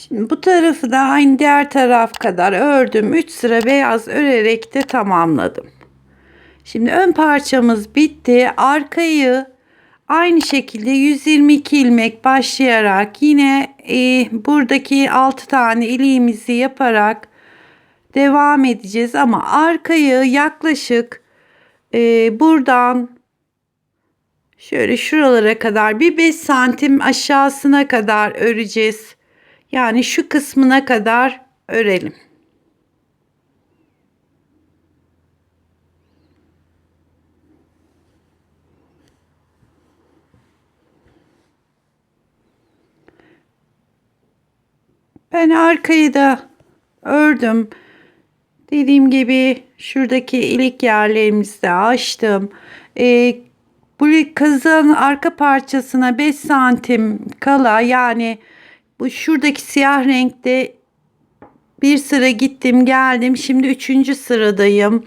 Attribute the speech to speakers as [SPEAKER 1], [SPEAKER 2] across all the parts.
[SPEAKER 1] Şimdi bu tarafı da aynı diğer taraf kadar ördüm. 3 sıra beyaz örerek de tamamladım. Şimdi ön parçamız bitti. Arkayı aynı şekilde 122 ilmek başlayarak yine buradaki 6 tane iliğimizi yaparak devam edeceğiz. Ama arkayı yaklaşık buradan şöyle şuralara kadar bir 5 santim aşağısına kadar öreceğiz. Yani şu kısmına kadar örelim. Ben arkayı da ördüm. Dediğim gibi şuradaki ilik yerlerimizi de açtım. Bu kazığın arka parçasına 5 santim kala, yani bu şuradaki siyah renkte bir sıra gittim geldim. Şimdi 3. sıradayım.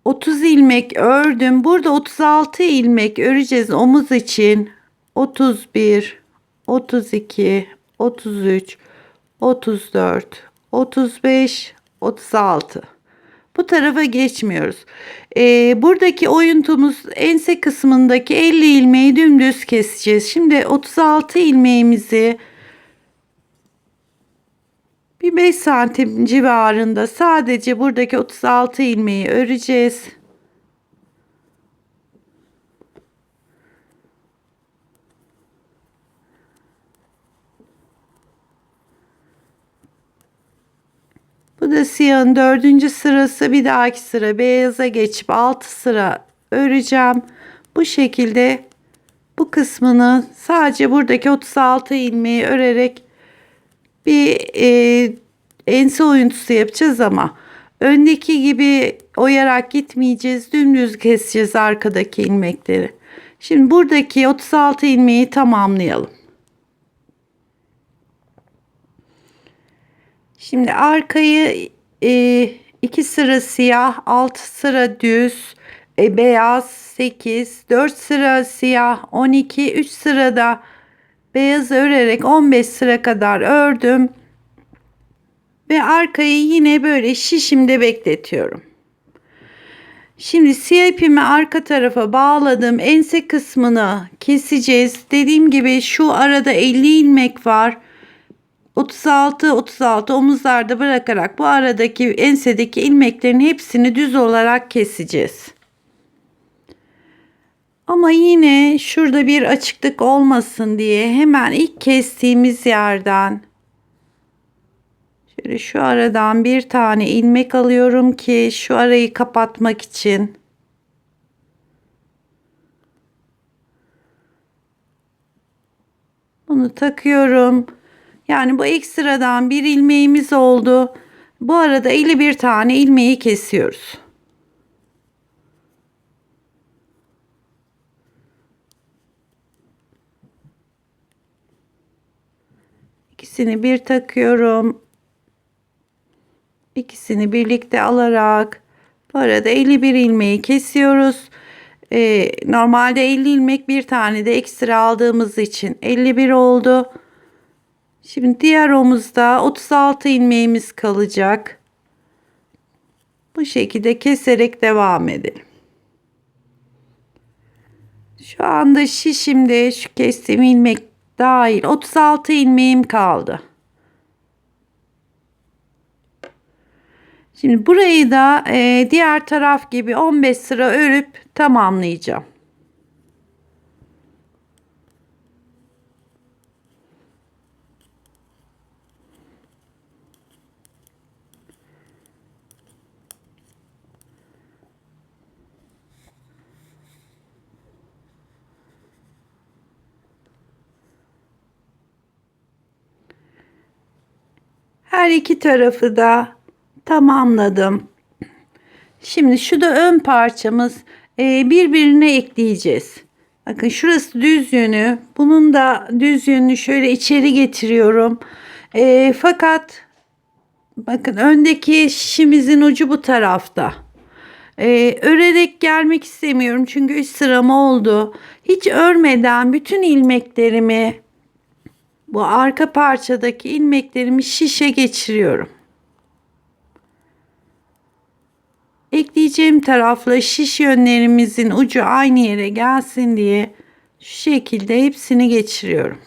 [SPEAKER 1] 30 ilmek ördüm. Burada 36 ilmek öreceğiz omuz için. 31, 32, 33, 34, 35, 36. Bu tarafa geçmiyoruz. Buradaki oyuntumuz ense kısmındaki 50 ilmeği dümdüz keseceğiz. Şimdi 36 ilmeğimizi bir 5 santim civarında sadece buradaki 36 ilmeği öreceğiz. Bu da siyahın 4. sırası. Bir dahaki sıra beyaza geçip 6 sıra öreceğim. Bu şekilde bu kısmını sadece buradaki 36 ilmeği örerek bir ense oyuntusu yapacağız ama öndeki gibi oyarak gitmeyeceğiz. Dümdüz keseceğiz arkadaki ilmekleri. Şimdi buradaki 36 ilmeği tamamlayalım. Şimdi arkayı 2 sıra siyah, 6 sıra düz, beyaz 8, 4 sıra siyah 12, 3 sırada beyaz örerek 15 sıra kadar ördüm. Ve arkayı yine böyle şişimde bekletiyorum. Şimdi siyah ipimi arka tarafa bağladım. Ense kısmını keseceğiz. Dediğim gibi şu arada 50 ilmek var. 36 omuzlarda bırakarak bu aradaki ensedeki ilmeklerin hepsini düz olarak keseceğiz. Ama yine şurada bir açıklık olmasın diye hemen ilk kestiğimiz yerden şöyle şu aradan bir tane ilmek alıyorum ki şu arayı kapatmak için. Bunu takıyorum. Yani bu ilk sıradan bir ilmeğimiz oldu. Bu arada 51 tane ilmeği kesiyoruz. İkisini bir takıyorum. İkisini birlikte alarak bu arada 51 ilmeği kesiyoruz. Normalde 50 ilmek, bir tane de ekstra aldığımız için 51 oldu. Şimdi diğer omuzda 36 ilmeğimiz kalacak. Bu şekilde keserek devam edelim. Şu anda şişimde şu kestiğim ilmek dahil 36 ilmeğim kaldı. Şimdi burayı da diğer taraf gibi 15 sıra örüp tamamlayacağım. Her iki tarafı da tamamladım. Şimdi şu da ön parçamız, birbirine ekleyeceğiz. Bakın şurası düz yönü. Bunun da düz yönünü şöyle içeri getiriyorum. Fakat bakın öndeki şişimizin ucu bu tarafta. Örerek gelmek istemiyorum çünkü 3 sıram oldu. Hiç örmeden bütün ilmeklerimi, bu arka parçadaki ilmeklerimi şişe geçiriyorum. Ekleyeceğim tarafla şiş yönlerimizin ucu aynı yere gelsin diye şu şekilde hepsini geçiriyorum.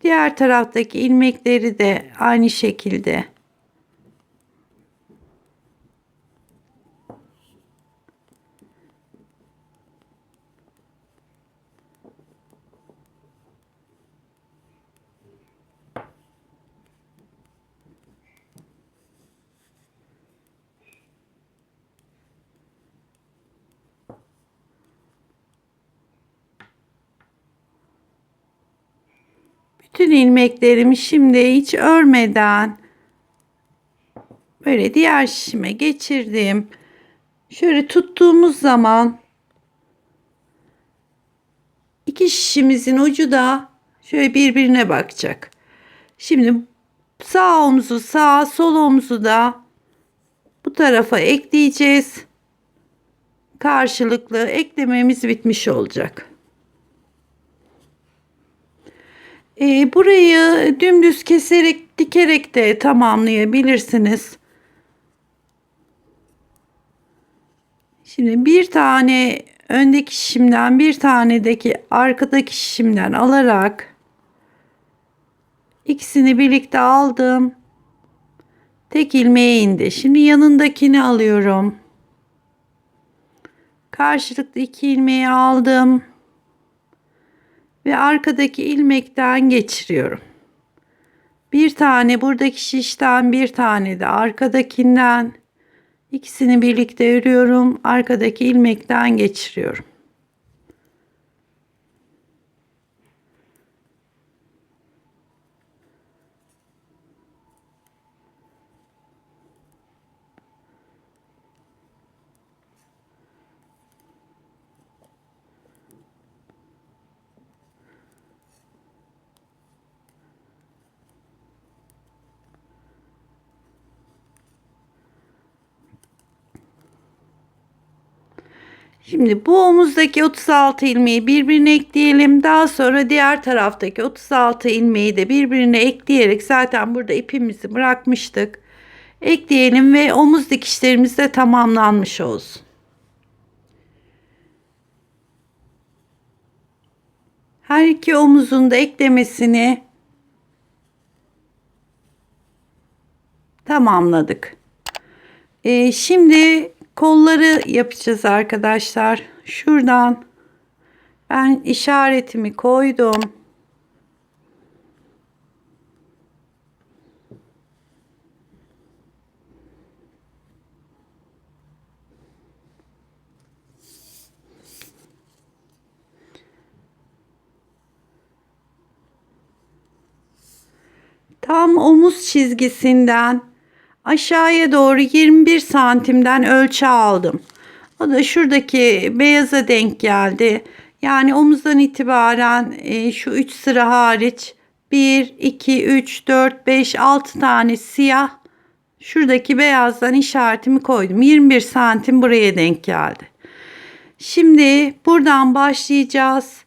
[SPEAKER 1] Diğer taraftaki ilmekleri de aynı şekilde bütün ilmeklerimi şimdi hiç örmeden böyle diğer şişime geçirdim. Şöyle tuttuğumuz zaman iki şişimizin ucu da şöyle birbirine bakacak. Şimdi sağ omuzu sağa, sol omuzu da bu tarafa ekleyeceğiz. Karşılıklı eklememiz bitmiş olacak. Burayı dümdüz keserek dikerek de tamamlayabilirsiniz. Şimdi bir tane öndeki şişimden bir tanedeki arkadaki şişimden alarak ikisini birlikte aldım. Tek ilmeğe indi. Şimdi yanındakini alıyorum. Karşılıklı iki ilmeği aldım. Ve arkadaki ilmekten geçiriyorum. Bir tane buradaki şişten, bir tane de arkadakinden, ikisini birlikte örüyorum. Arkadaki ilmekten geçiriyorum. Şimdi bu omuzdaki 36 ilmeği birbirine ekleyelim. Daha sonra diğer taraftaki 36 ilmeği de birbirine ekleyerek zaten burada ipimizi bırakmıştık. Ekleyelim ve omuz dikişlerimiz de tamamlanmış olsun. Her iki omuzun da eklemesini tamamladık. Şimdi kolları yapacağız arkadaşlar. Şuradan ben işaretimi koydum. Tam omuz çizgisinden aşağıya doğru 21 santimden ölçü aldım. O da şuradaki beyaza denk geldi. Yani omuzdan itibaren şu 3 sıra hariç 1, 2, 3, 4, 5, 6 tane siyah. Şuradaki beyazdan işaretimi koydum. 21 santim buraya denk geldi. Şimdi buradan başlayacağız.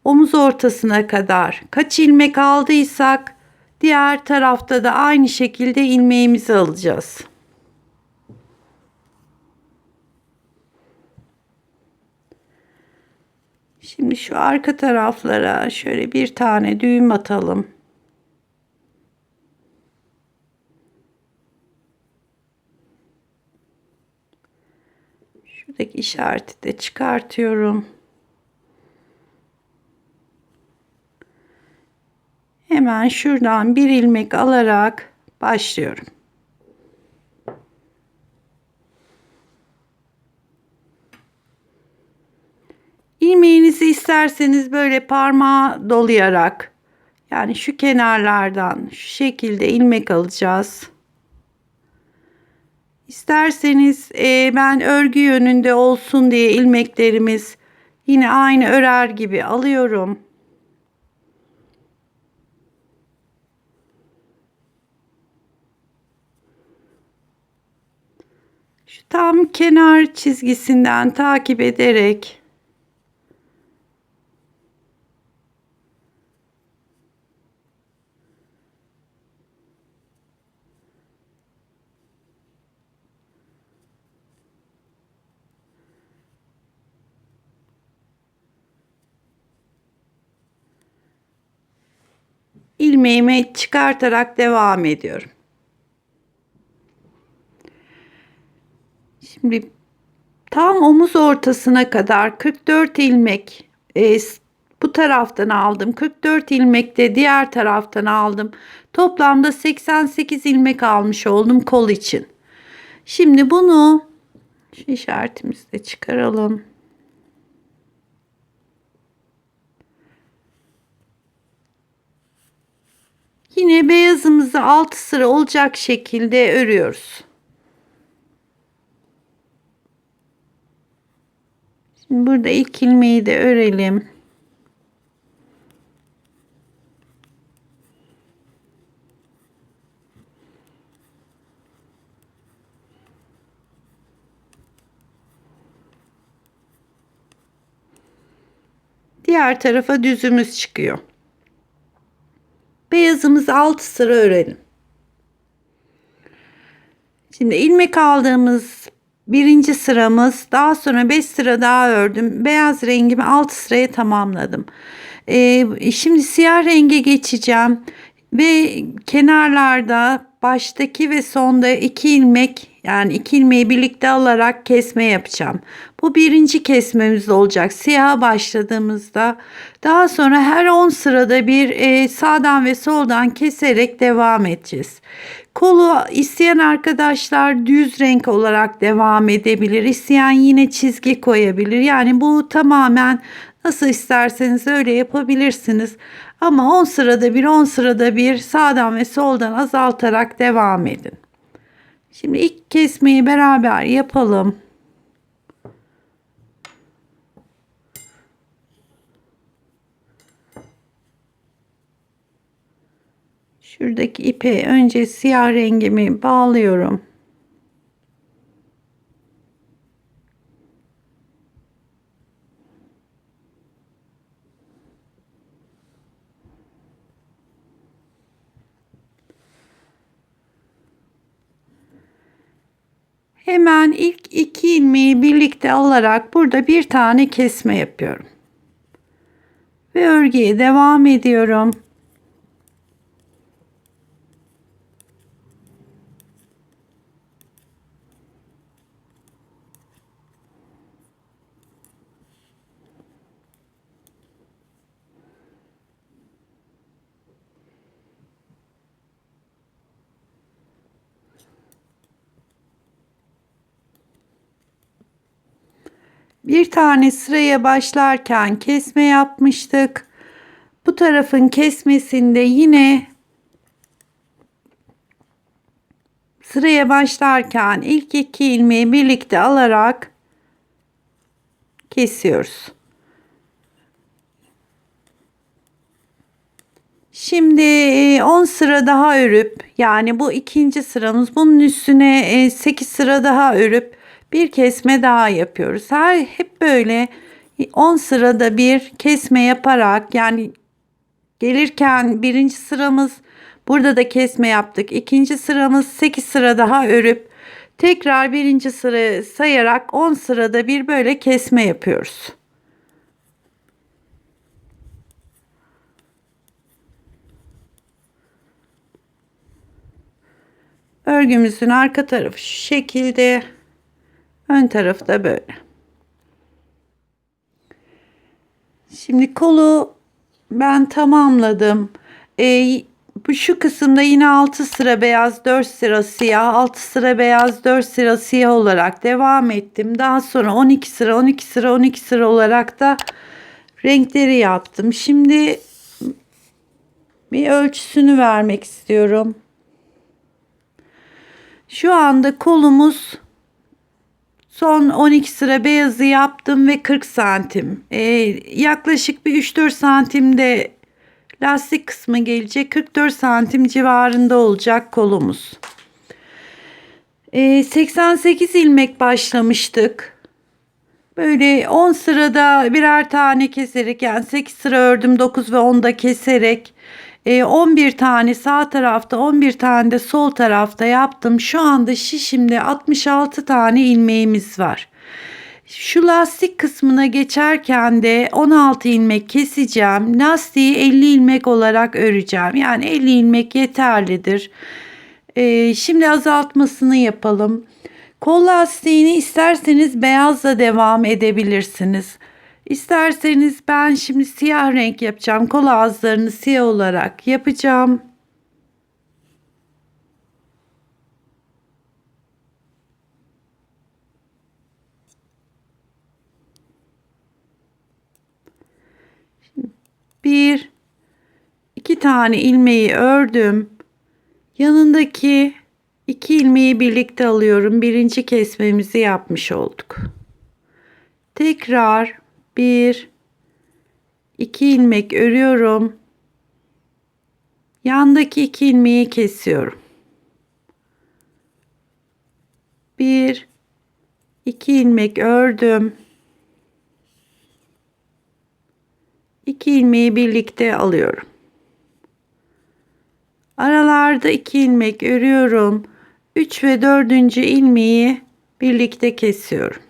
[SPEAKER 1] Omuz ortasına kadar kaç ilmek aldıysak diğer tarafta da aynı şekilde ilmeğimizi alacağız. Şimdi şu arka taraflara şöyle bir tane düğüm atalım. Şuradaki işareti de çıkartıyorum. Hemen şuradan bir ilmek alarak başlıyorum. İlmeğinizi isterseniz böyle parmağı dolayarak Yani şu kenarlardan şu şekilde ilmek alacağız. İsterseniz ben örgü yönünde olsun diye ilmeklerimiz yine aynı örer gibi alıyorum. Şu tam kenar çizgisinden takip ederek ilmeğimi çıkartarak devam ediyorum. Şimdi tam omuz ortasına kadar 44 ilmek bu taraftan aldım. 44 ilmek de diğer taraftan aldım. Toplamda 88 ilmek almış oldum kol için. Şimdi bunu şu işaretimizi de çıkaralım. Yine beyazımızı 6 sıra olacak şekilde örüyoruz. Şimdi burada ilk ilmeği de örelim. Diğer tarafa düzümüz çıkıyor. Beyazımızı 6 sıra örelim. Şimdi ilmek aldığımız birinci sıramız, daha sonra 5 sıra daha ördüm. Beyaz rengimi 6 sıraya tamamladım. Şimdi siyah renge geçeceğim ve kenarlarda baştaki ve sonda 2 ilmek, yani 2 ilmeği birlikte alarak kesme yapacağım. Bu birinci kesmemiz olacak siyaha başladığımızda. Daha sonra her 10 sırada bir sağdan ve soldan keserek devam edeceğiz. Kolu isteyen arkadaşlar düz renk olarak devam edebilir. İsteyen yine çizgi koyabilir. Yani bu tamamen nasıl isterseniz öyle yapabilirsiniz. Ama 10 sırada bir 10 sırada bir sağdan ve soldan azaltarak devam edin. Şimdi ilk kesmeyi beraber yapalım. Şuradaki ipe önce siyah rengimi bağlıyorum. Hemen ilk 2 ilmeği birlikte alarak burada bir tane kesme yapıyorum. Ve örgüye devam ediyorum. Bir tane sıraya başlarken kesme yapmıştık. Bu tarafın kesmesinde yine sıraya başlarken ilk 2 ilmeği birlikte alarak kesiyoruz. Şimdi 10 sıra daha örüp, yani bu ikinci sıramız, bunun üstüne 8 sıra daha örüp bir kesme daha yapıyoruz. Hep böyle 10 sırada bir kesme yaparak, yani gelirken birinci sıramız, burada da kesme yaptık. İkinci sıramız 8 sıra daha örüp tekrar birinci sırayı sayarak 10 sırada bir böyle kesme yapıyoruz. Örgümüzün arka tarafı şu şekilde, ön tarafı da böyle. Şimdi kolu ben tamamladım. Bu şu kısımda yine 6 sıra beyaz, 4 sıra siyah, 6 sıra beyaz, 4 sıra siyah olarak devam ettim. Daha sonra 12 sıra 12 sıra 12 sıra olarak da renkleri yaptım. Şimdi Bir ölçüsünü vermek istiyorum. Şu anda kolumuz son 12 sıra beyazı yaptım ve 40 santim. Yaklaşık bir 3-4 santimde lastik kısmı gelecek. 44 santim civarında olacak kolumuz. 88 ilmek başlamıştık. Böyle 10 sırada birer tane keserek, yani 8 sıra ördüm, 9 ve 10 da keserek 11 tane sağ tarafta, 11 tane de sol tarafta yaptım. Şu anda şişimde 66 tane ilmeğimiz var. Şu lastik kısmına geçerken de 16 ilmek keseceğim. Lastiği 50 ilmek olarak öreceğim. Yani 50 ilmek yeterlidir. Şimdi azaltmasını yapalım. Kol lastiğini isterseniz beyazla devam edebilirsiniz. İsterseniz ben şimdi siyah renk yapacağım. Kol ağızlarını siyah olarak yapacağım. Bir, iki tane ilmeği ördüm. Yanındaki iki ilmeği birlikte alıyorum. Birinci kesmemizi yapmış olduk. Tekrar bir, iki ilmek örüyorum. Yandaki iki ilmeği kesiyorum. Bir, iki ilmek ördüm. İki ilmeği birlikte alıyorum. Aralarda iki ilmek örüyorum. 3 ve 4. ilmeği birlikte kesiyorum.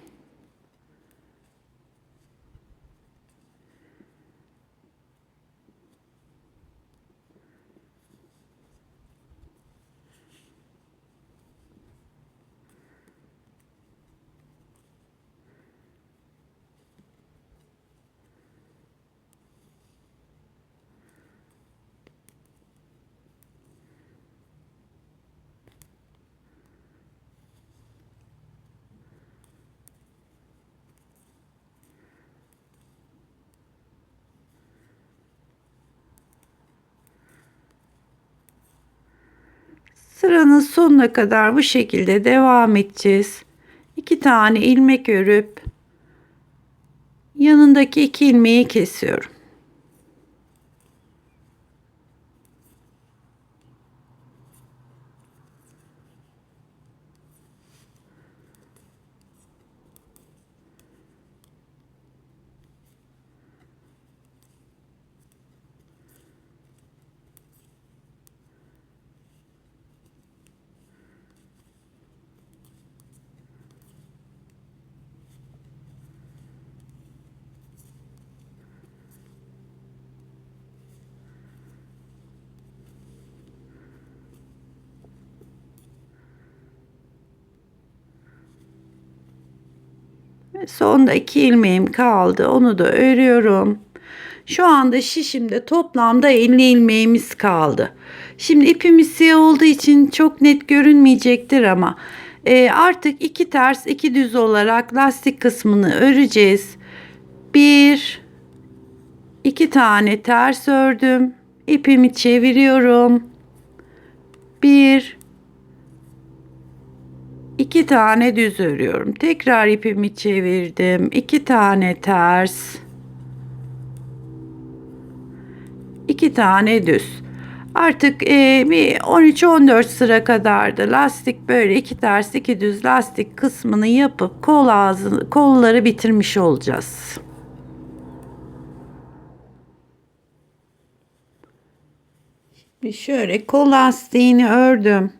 [SPEAKER 1] Sıranın sonuna kadar bu şekilde devam edeceğiz. 2 tane ilmek örüp yanındaki 2 ilmeği kesiyorum. Sonda 2 ilmeğim kaldı. Onu da örüyorum. Şu anda şişimde toplamda 50 ilmeğimiz kaldı. Şimdi ipimiz siyah olduğu için çok net görünmeyecektir ama artık 2 ters 2 düz olarak lastik kısmını öreceğiz. 1 2 tane ters ördüm. İpimi çeviriyorum. 1 2 tane düz örüyorum. Tekrar ipimi çevirdim. 2 tane ters. 2 tane düz. Artık bir 13-14 sıra kadar da lastik böyle 2 ters 2 düz lastik kısmını yapıp kolları bitirmiş olacağız. Şimdi şöyle kol lastiğini ördüm.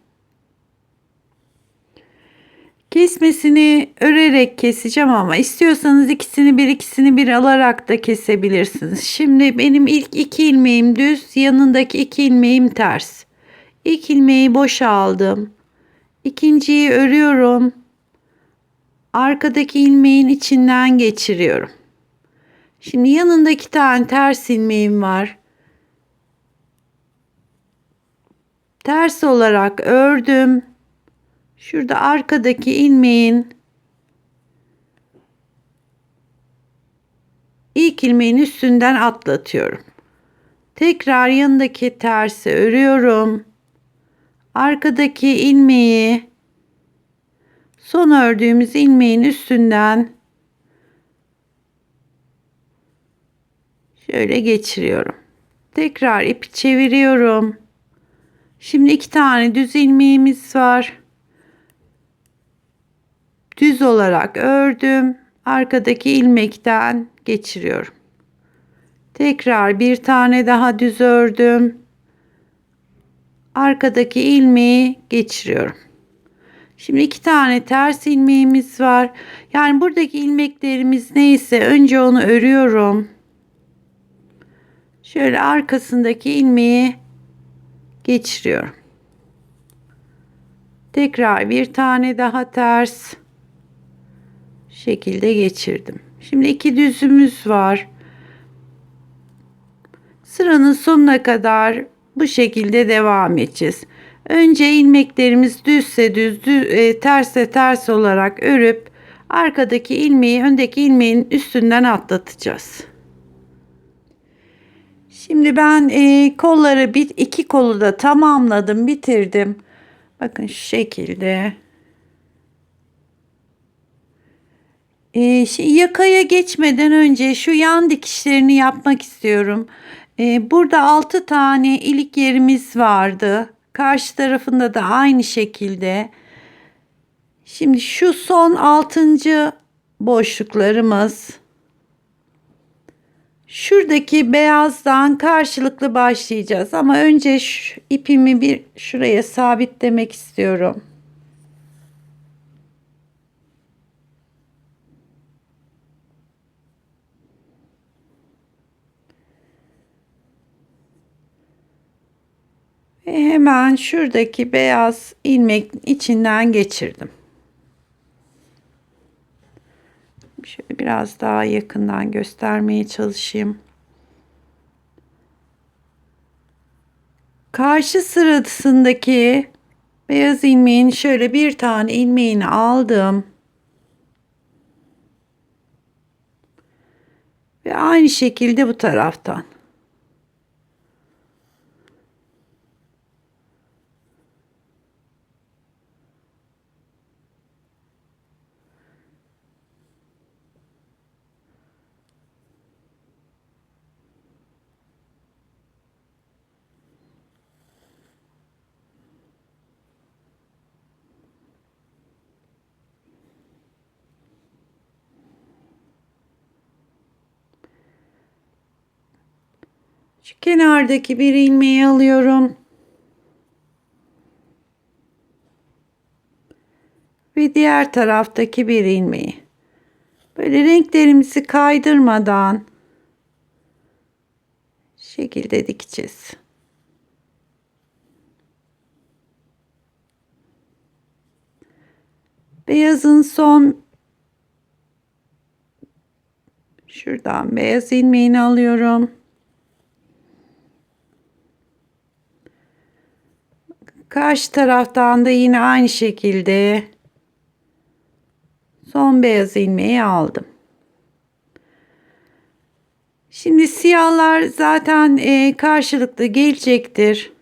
[SPEAKER 1] Kesmesini örerek keseceğim ama istiyorsanız ikisini bir alarak da kesebilirsiniz. Şimdi benim ilk 2 ilmeğim düz, yanındaki 2 ilmeğim ters. İlk ilmeği boşa aldım. İkinciyi örüyorum. Arkadaki ilmeğin içinden geçiriyorum. Şimdi yanında 2 tane ters ilmeğim var. Ters olarak ördüm. Şurada arkadaki ilmeğin ilk ilmeğin üstünden atlatıyorum. Tekrar yanındaki tersi örüyorum. Arkadaki ilmeği son ördüğümüz ilmeğin üstünden şöyle geçiriyorum. Tekrar ipi çeviriyorum. Şimdi 2 tane düz ilmeğimiz var. Düz olarak ördüm. Arkadaki ilmekten geçiriyorum. Tekrar bir tane daha düz ördüm. Arkadaki ilmeği geçiriyorum. Şimdi 2 tane ters ilmeğimiz var. Yani buradaki ilmeklerimiz neyse önce onu örüyorum. Şöyle arkasındaki ilmeği geçiriyorum. Tekrar bir tane daha ters şekilde geçirdim. Şimdi 2 düzümüz var. Sıranın sonuna kadar bu şekilde devam edeceğiz. Önce ilmeklerimiz düzse düz, terse ters olarak örüp arkadaki ilmeği öndeki ilmeğin üstünden atlatacağız. Şimdi ben kolları iki kolu da tamamladım, bitirdim. Bakın şu şekilde. Yakaya geçmeden önce şu yan dikişlerini yapmak istiyorum. Burada 6 tane ilik yerimiz vardı. Karşı tarafında da aynı şekilde. Şimdi şu son 6. boşluklarımız. Şuradaki beyazdan karşılıklı başlayacağız. Ama önce şu ipimi bir şuraya sabitlemek istiyorum. Ve hemen şuradaki beyaz ilmek içinden geçirdim. Şöyle biraz daha yakından göstermeye çalışayım. Karşı sırasındaki beyaz ilmeğin şöyle bir tane ilmeğini aldım. Ve aynı şekilde bu taraftan. Şu kenardaki bir ilmeği alıyorum. Ve diğer taraftaki bir ilmeği. Böyle renklerimizi kaydırmadan şekilde dikeceğiz. Beyazın son şuradan beyaz ilmeğini alıyorum. Karşı taraftan da yine aynı şekilde son beyaz ilmeği aldım. Şimdi siyahlar zaten karşılıklı gelecektir.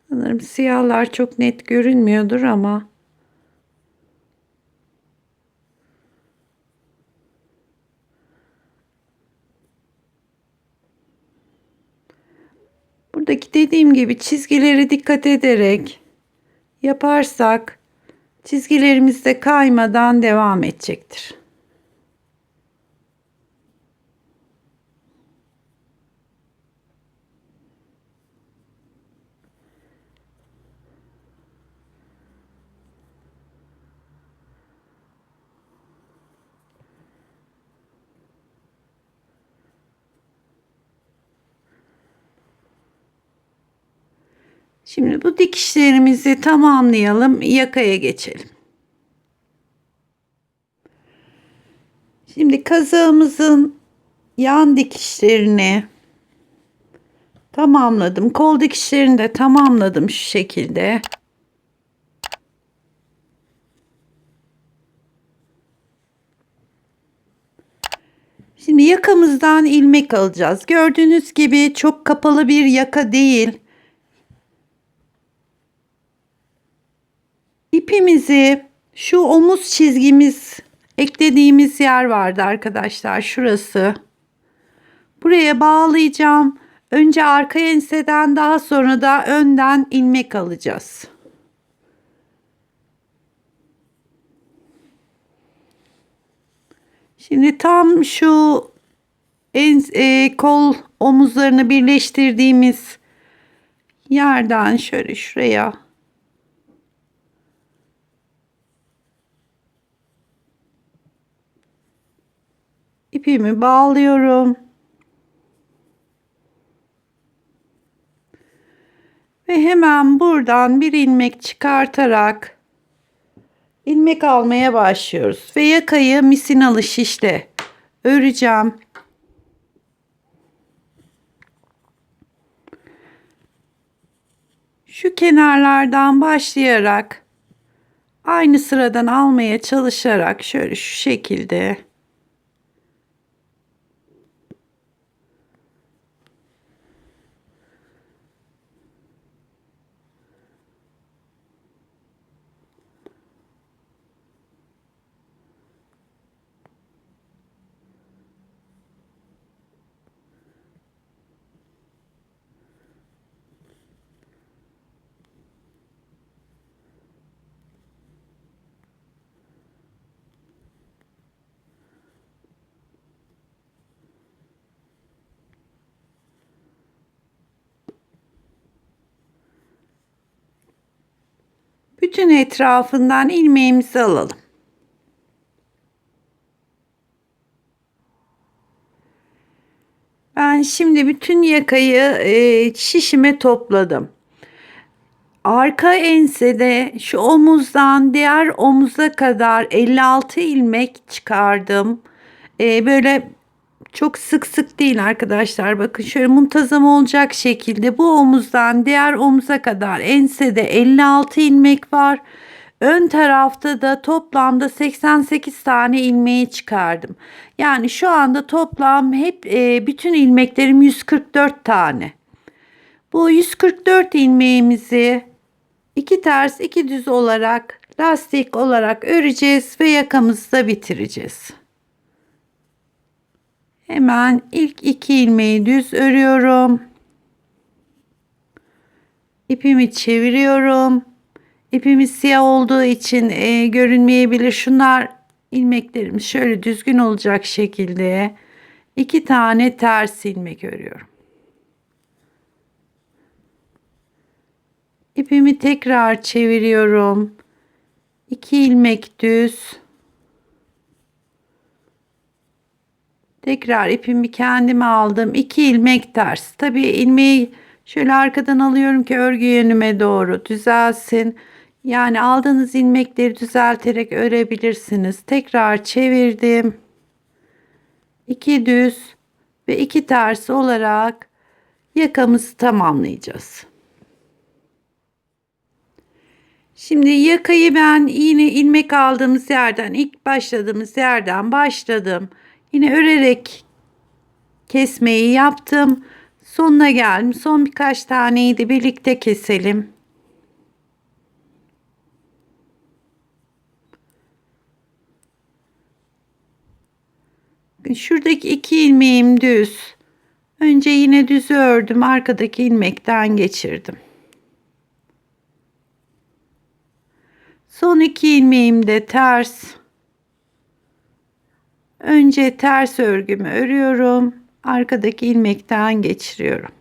[SPEAKER 1] Sanırım siyahlar çok net görünmüyordur ama buradaki dediğim gibi çizgileri dikkat ederek yaparsak çizgilerimiz de kaymadan devam edecektir. Şimdi bu dikişlerimizi tamamlayalım. Yakaya geçelim. Şimdi kazağımızın yan dikişlerini Tamamladım. Kol dikişlerini de tamamladım şu şekilde. Şimdi yakamızdan ilmek alacağız. Gördüğünüz gibi çok kapalı bir yaka değil. İpimizi şu omuz çizgimiz eklediğimiz yer vardı arkadaşlar. Şurası. Buraya bağlayacağım. Önce arka enseden, daha sonra da önden ilmek alacağız. Şimdi tam şu kol omuzlarını birleştirdiğimiz yerden şöyle şuraya ipimi bağlıyorum. Ve hemen buradan bir ilmek çıkartarak ilmek almaya başlıyoruz. Ve yakayı misinalı şişle öreceğim. Şu kenarlardan başlayarak aynı sıradan almaya çalışarak şöyle şu şekilde bütün etrafından ilmeğimizi alalım. Ben şimdi bütün yakayı şişime topladım. Arka ensede şu omuzdan diğer omuza kadar 56 ilmek çıkardım. Böyle çok sık sık değil arkadaşlar. Bakın şöyle muntazam olacak şekilde bu omuzdan diğer omuza kadar ensede 56 ilmek var. Ön tarafta da toplamda 88 tane ilmeği çıkardım. Yani şu anda toplam hep bütün ilmeklerim 144 tane. Bu 144 ilmeğimizi iki ters iki düz olarak lastik olarak öreceğiz ve yakamızı da bitireceğiz. Hemen ilk iki ilmeği düz örüyorum. İpimi çeviriyorum. İpimiz siyah olduğu için görünmeyebilir. Şunlar ilmeklerimiz şöyle düzgün olacak şekilde iki tane ters ilmek örüyorum. İpimi tekrar çeviriyorum. 2 ilmek düz. Tekrar ipimi kendime aldım. 2 ilmek ters. Tabii ilmeği şöyle arkadan alıyorum ki örgü yönüme doğru düzelsin. Yani aldığınız ilmekleri düzelterek örebilirsiniz. Tekrar çevirdim. 2 düz ve 2 ters olarak yakamızı tamamlayacağız. Şimdi yakayı ben yine ilmek aldığımız yerden, ilk başladığımız yerden başladım. Yine örerek kesmeyi yaptım. Sonuna geldim. Son birkaç taneyi de birlikte keselim. Şuradaki iki ilmeğim düz. Önce yine düzü ördüm. Arkadaki ilmekten geçirdim. Son iki ilmeğim de ters. Önce ters örgümü örüyorum. Arkadaki ilmekten geçiriyorum.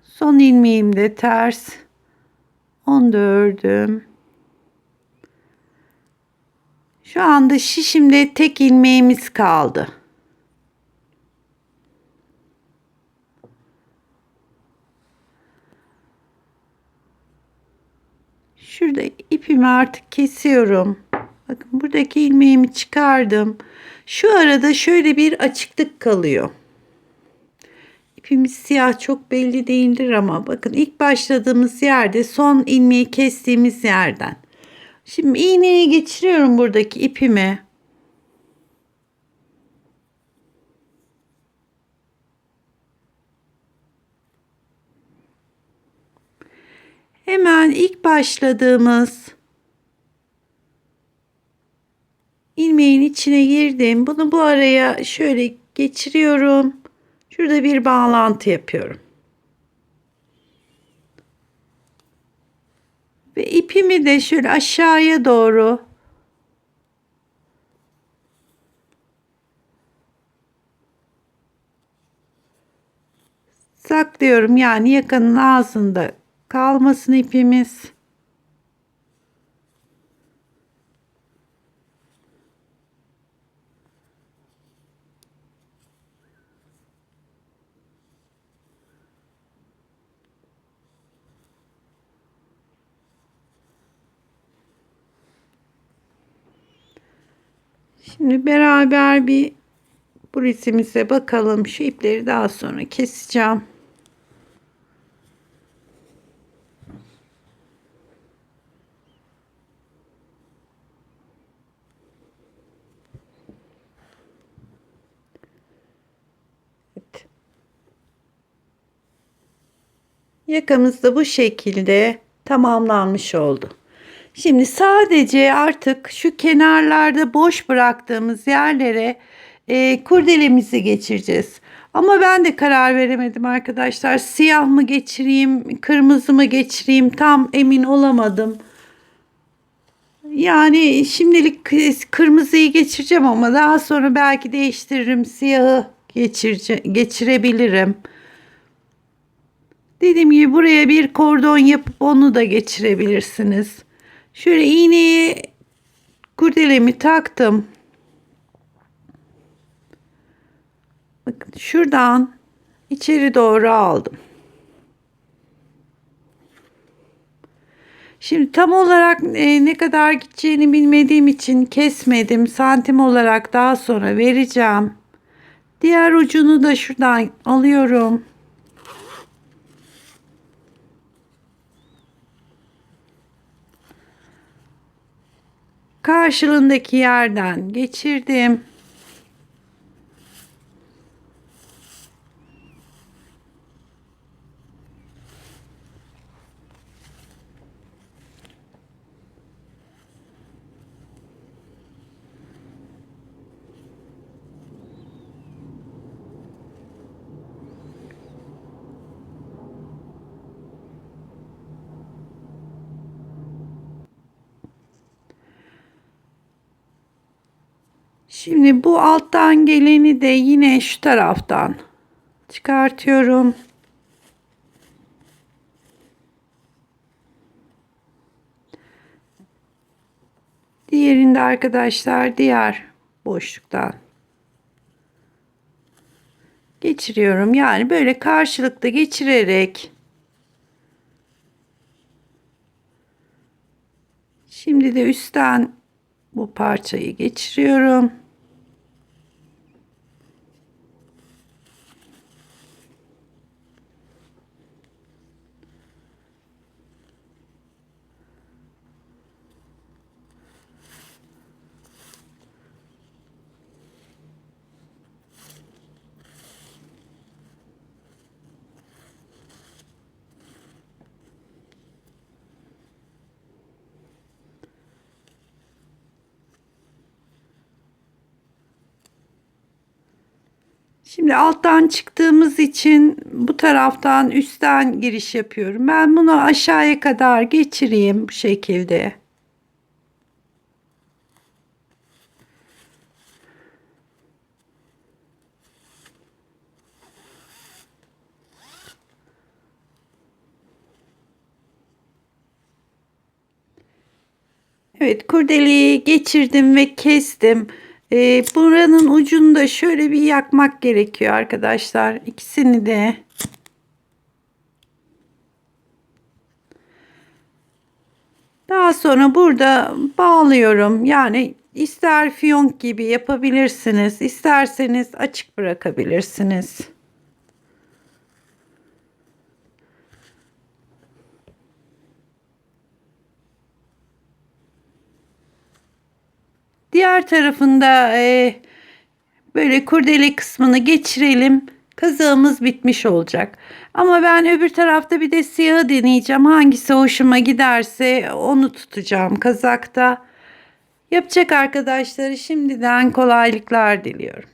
[SPEAKER 1] Son ilmeğim de ters. Onu da ördüm. Şu anda şişimde tek ilmeğimiz kaldı. Şurada ipimi artık kesiyorum. Bakın buradaki ilmeğimi çıkardım. Şu arada şöyle bir açıklık kalıyor. İpimiz siyah, çok belli değildir ama bakın ilk başladığımız yerde son ilmeği kestiğimiz yerden. Şimdi iğneye geçiriyorum buradaki ipimi. Hemen ilk başladığımız ilmeğin içine girdim. Bunu bu araya şöyle geçiriyorum. Şurada bir bağlantı yapıyorum. Ve ipimi de şöyle aşağıya doğru saklıyorum. Yani yakanın ağzında kalmasın ipimiz. Şimdi beraber bir bu resimize bakalım. Şu ipleri daha sonra keseceğim. Evet. Yakamız da bu şekilde tamamlanmış oldu. Şimdi sadece artık şu kenarlarda boş bıraktığımız yerlere kurdelemizi geçireceğiz. Ama ben de karar veremedim arkadaşlar. Siyah mı geçireyim, kırmızı mı geçireyim tam emin olamadım. Yani şimdilik kırmızıyı geçireceğim ama daha sonra belki değiştiririm. Siyahı geçirebilirim. Dediğim gibi buraya bir kordon yapıp onu da geçirebilirsiniz. Şöyle iğneyi kurdelemi taktım. Bakın şuradan içeri doğru aldım. Şimdi tam olarak ne kadar gideceğini bilmediğim için kesmedim. Santim olarak daha sonra vereceğim. Diğer ucunu da şuradan alıyorum. Karşılığındaki yerden geçirdim. Şimdi bu alttan geleni de yine şu taraftan çıkartıyorum. Diğerinde arkadaşlar diğer boşluktan geçiriyorum. Yani böyle karşılıklı geçirerek şimdi de üstten bu parçayı geçiriyorum. Şimdi alttan çıktığımız için bu taraftan üstten giriş yapıyorum. Ben bunu aşağıya kadar geçireyim bu şekilde. Evet, kurdeleyi geçirdim ve kestim. Buranın ucunu da şöyle bir yakmak gerekiyor arkadaşlar. İkisini de. Daha sonra burada bağlıyorum. Yani ister fiyonk gibi yapabilirsiniz, isterseniz açık bırakabilirsiniz. Diğer tarafında böyle kurdele kısmını geçirelim. Kazağımız bitmiş olacak. Ama ben öbür tarafta bir de siyahı deneyeceğim. Hangisi hoşuma giderse onu tutacağım kazakta. Yapacak arkadaşları şimdiden kolaylıklar diliyorum.